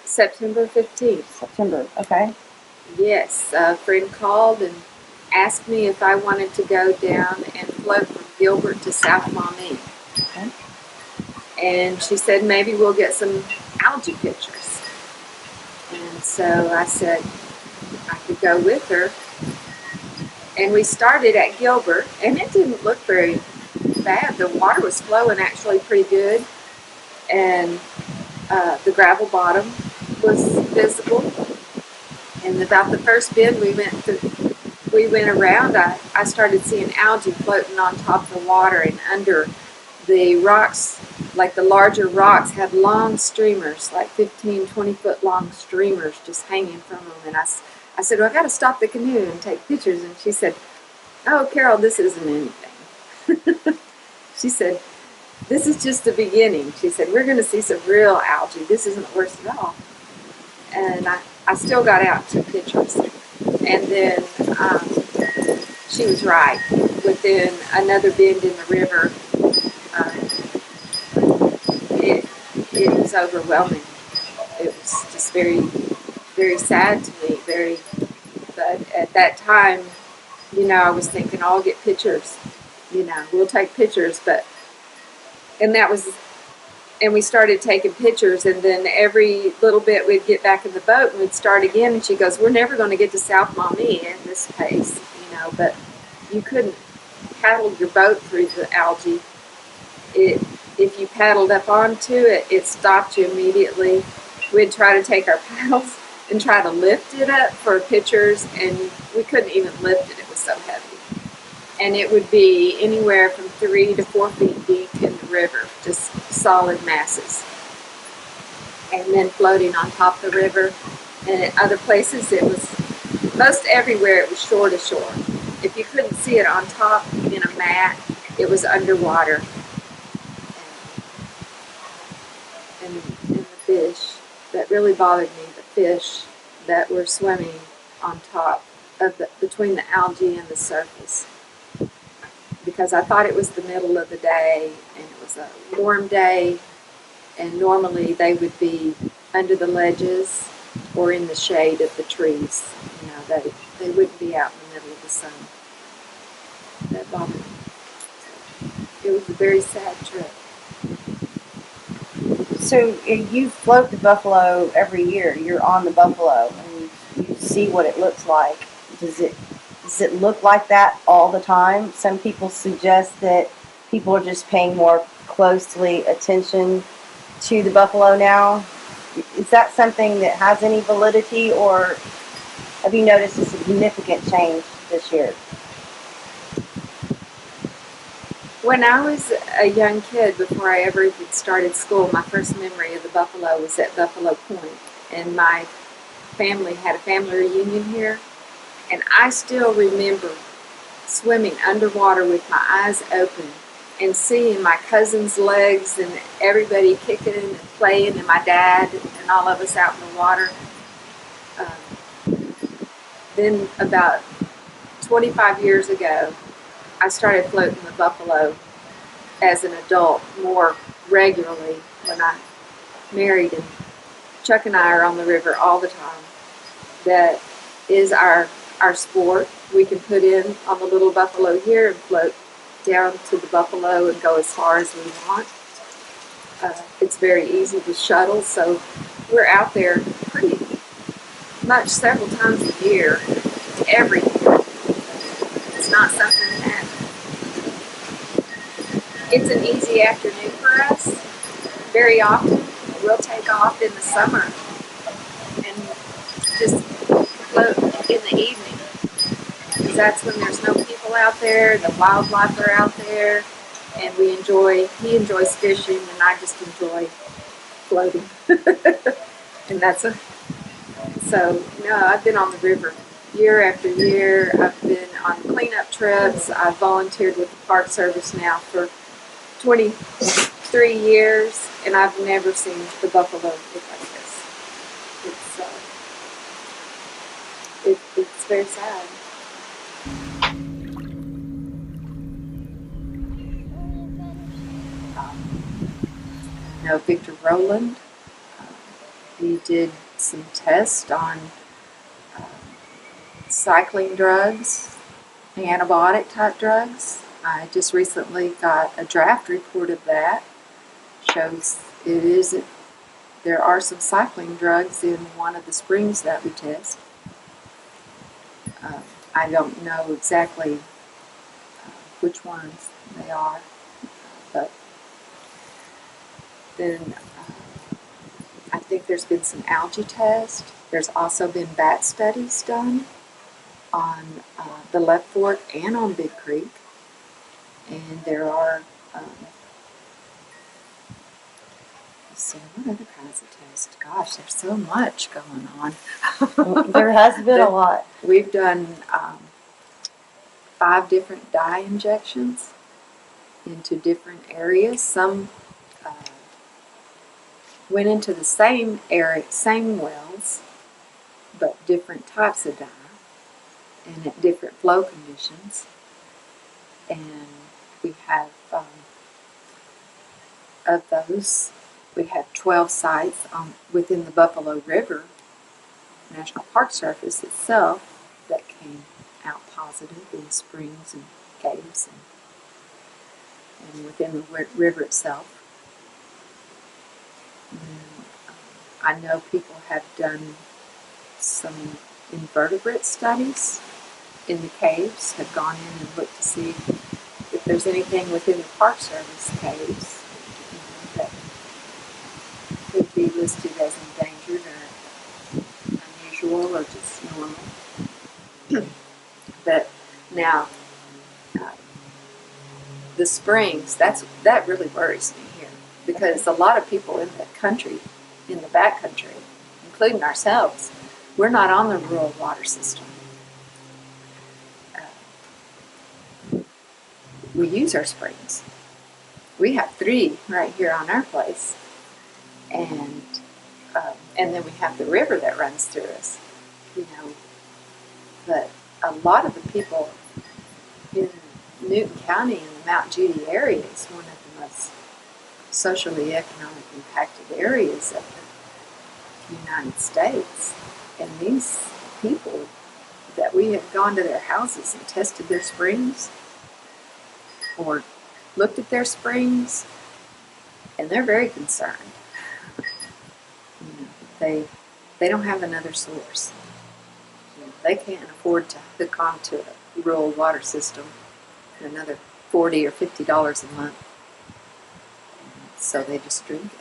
September 15th. September, okay. Yes, a friend called and asked me if I wanted to go down and float from Gilbert to South Maumee. Okay. And she said maybe we'll get some algae pictures. And so I said I could go with her. And we started at Gilbert, and it didn't look very bad. The water was flowing actually pretty good, and the gravel bottom was visible. And about the first bend we went around, I started seeing algae floating on top of the water, and under the rocks, like the larger rocks, had long streamers, like 15, 20-foot long streamers just hanging from them. And I said, well, I got to stop the canoe and take pictures. And she said, oh, Carol, this isn't anything. She said, this is just the beginning. She said, we're going to see some real algae. This isn't the worst at all. And I still got out and took pictures. And then she was right. Within another bend in the river, it was overwhelming. It was just very, very sad to me. But at that time, I was thinking, I'll get pictures. We'll take pictures. And we started taking pictures, and then every little bit we'd get back in the boat and we'd start again. And she goes, we're never going to get to South Maumee at this pace, but you couldn't paddle your boat through the algae. If you paddled up onto it, it stopped you immediately. We'd try to take our paddles and try to lift it up for pictures, and we couldn't even lift it. It was so heavy. And it would be anywhere from 3 to 4 feet deep in the river, just solid masses. And then floating on top of the river. And at other places, it was, most everywhere, it was shore to shore. If you couldn't see it on top in a mat, it was underwater. And the fish, that really bothered me, the fish that were swimming on top of between the algae and the surface. Because I thought it was the middle of the day, and it was a warm day, and normally they would be under the ledges or in the shade of the trees. They wouldn't be out in the middle of the sun. That bothered me. So it was a very sad trip. So you float the buffalo every year. You're on the buffalo, and you see what it looks like. Does it look like that all the time? Some people suggest that people are just paying more closely attention to the buffalo now. Is that something that has any validity, or have you noticed a significant change this year? When I was a young kid, before I ever even started school, my first memory of the buffalo was at Buffalo Point. And my family had a family reunion here. And I still remember swimming underwater with my eyes open and seeing my cousin's legs and everybody kicking and playing, and my dad and all of us out in the water. Then about 25 years ago, I started floating the buffalo as an adult more regularly when I married, and Chuck and I are on the river all the time. That is our sport. We can put in on the little buffalo here and float down to the buffalo and go as far as we want. It's very easy to shuttle, so we're out there pretty much several times a year, every year. It's not something that it's an easy afternoon for us. Very often we'll take off in the summer and just float in the evening, because that's when there's no people out there, the wildlife are out there, and he enjoys fishing, and I just enjoy floating. And I've been on the river year after year. I've been on cleanup trips. I've volunteered with the Park Service now for 23 years, and I've never seen the buffalo look like this. It's very sad. know Victor Rowland. He did some tests on cycling drugs, antibiotic type drugs. I just recently got a draft report of that. Shows it isn't. There are some cycling drugs in one of the springs that we test. I don't know exactly which ones they are, but then I think there's been some algae tests. There's also been bat studies done on the Left Fork and on Big Creek, and there are let's see, what other kinds of tests? Gosh, there's so much going on. There has been a lot. We've done 5 different dye injections into different areas. Some went into the same area, same wells, but different types of dye and at different flow conditions. And we have, of those, we have 12 sites within the Buffalo River National Park Service itself that came out positive in springs and caves and within the river itself. And, I know people have done some invertebrate studies in the caves, have gone in and looked to see if there's anything within the Park Service caves that could be listed as endangered or unusual or just normal. But now, the springs, that really worries me here, because a lot of people in the country, in the back country, including ourselves, we're not on the rural water system. We use our springs. We have 3 right here on our place, and then we have the river that runs through us, you know. But a lot of the people in Newton County and the Mount Judy area is one of the most socially economic impacted areas of the United States. And these people that we have gone to their houses and tested their springs or looked at their springs, and they're very concerned. You know, they don't have another source. You know, they can't afford to hook onto a rural water system for another $40 or $50 a month, so they just drink it.